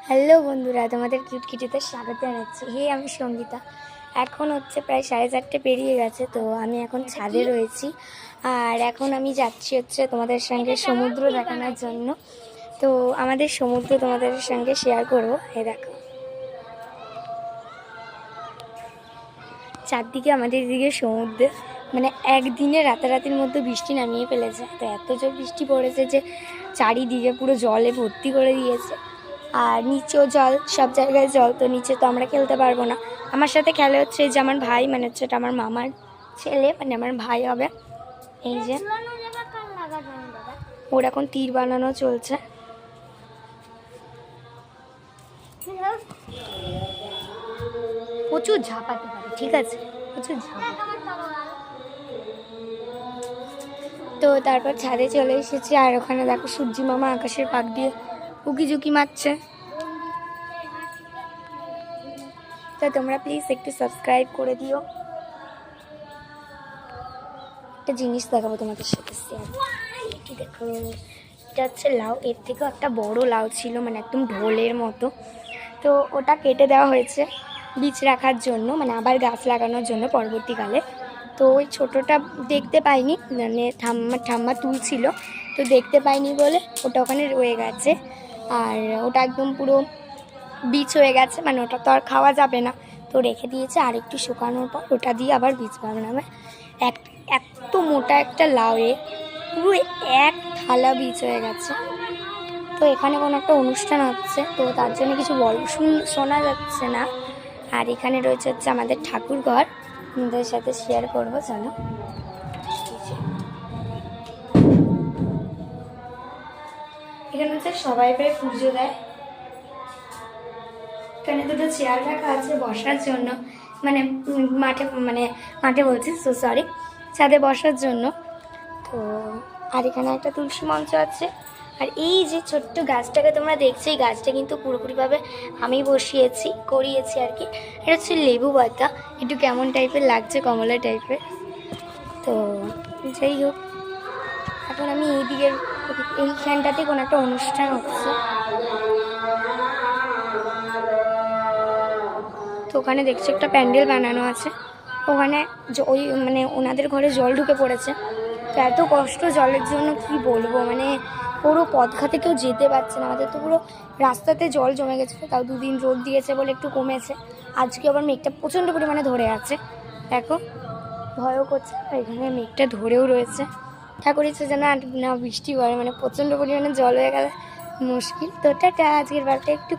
Hello বন্ধুরা, তোমাদের cute কিটিতে স্বাগত জানাচ্ছি। আমি সঙ্গীতা। এখন হচ্ছে প্রায় 4:30 পেরিয়ে গেছে। তো আমি এখন ছাদে রয়েছি, আর এখন আমি যাচ্ছি হচ্ছে তোমাদের সঙ্গে সমুদ্র দেখানোর জন্য। তো আমাদের সমুদ্র তোমাদের সঙ্গে শেয়ার করবো। দেখো চারদিকে আমাদের দিকে সমুদ্র, মানে একদিনে রাতারাতির মধ্যে বৃষ্টি নামিয়ে ফেলেছে। তো এত জোর বৃষ্টি পড়েছে যে চারিদিকে পুরো জলে ভর্তি করে দিয়েছে, আর নিচেও জল, সব জায়গায় জল। তো নিচে তো আমরা খেলতে পারবো না। আমার সাথে খেলে হচ্ছে যে আমার ভাই, মানে হচ্ছে এটা আমার মামার ছেলে, মানে আমার ভাই হবে। এই যে ওর এখন তীর বানানো চলছে। প্রচুর ঝাঁপাতে পারে, ঠিক আছে, প্রচুর ঝাঁপাতে। তো তারপর ছাদে চলে এসেছি, আর ওখানে দেখো সূর্যি মামা আকাশের পাক দিয়ে উকি ঝুঁকি মারছে। তো তোমরা প্লিজ একটু সাবস্ক্রাইব করে দিও। একটা জিনিস দেখাবো তোমাদের সাথে শেয়ার। কি দেখো, এটা হচ্ছে লাউ। এর থেকেও একটা বড় লাউ ছিল, মানে একদম ঢোলের মতো। তো ওটা কেটে দেওয়া হয়েছে বীজ রাখার জন্য, মানে আবার গাছ লাগানোর জন্য পরবর্তীকালে। তো ওই ছোটোটা দেখতে পাইনি, মানে ঠাম্মা তুলছিল, তো দেখতে পাইনি বলে ওটা ওখানে রয়ে গেছে। আর ওটা একদম পুরো বীজ হয়ে গেছে, মানে ওটা তো আর খাওয়া যাবে না। তো রেখে দিয়েছে, আর একটু শুকানোর পর ওটা দিয়ে আবার বীজ বানাবে। এত মোটা একটা লাউয়ে পুরো এক থালা বীজ হয়ে গেছে। তো এখানে কোনো একটা অনুষ্ঠান হচ্ছে, তো তার জন্য কিছু শোনা যাচ্ছে না। আর এখানে রয়েছে হচ্ছে আমাদের ঠাকুর ঘর, আপনাদের সাথে শেয়ার করবো। চলো, এখানে হচ্ছে সবাই প্রায় পুজো দেয়। এখানে দুটো চেয়ার রাখা আছে বসার জন্য, মানে মাঠে বলছি, সো সরি, ছাদে বসার জন্য। তো আর এখানে একটা তুলসী মঞ্চ আছে। আর এই যে ছোট্ট গাছটাকে তোমরা দেখছো, এই গাছটা কিন্তু পুরোপুরিভাবে আমি করিয়েছি আর কি। এটা হচ্ছে লেবু পাতা, একটু কেমন টাইপের লাগছে, কমলা টাইপের। তো যাই হোক, এখন আমি এইখানটাতে কোনো একটা অনুষ্ঠান হচ্ছে। তো ওখানে দেখছি একটা প্যান্ডেল বানানো আছে। ওখানে ওই মানে ওনাদের ঘরে জল ঢুকে পড়েছে। তো এত কষ্ট জলের জন্য কি বলবো, মানে পুরো পথঘাটে কেউ যেতে পারছে না। আমাদের তো পুরো রাস্তাতে জল জমে গেছে। তাও 2 দিন রোদ দিয়েছে বলে একটু কমেছে। আজকে আবার মেঘটা প্রচণ্ড পরিমাণে ধরে আছে, দেখো ভয়ও করছে। এখানে মেঘটা ধরেও রয়েছে। ঠাকুর ইচ্ছে যেন না বৃষ্টি পড়ে, মানে প্রচণ্ড পরিমাণে জল হয়ে গেলে মুশকিল। তো টাটা, আজকের বারটা একটু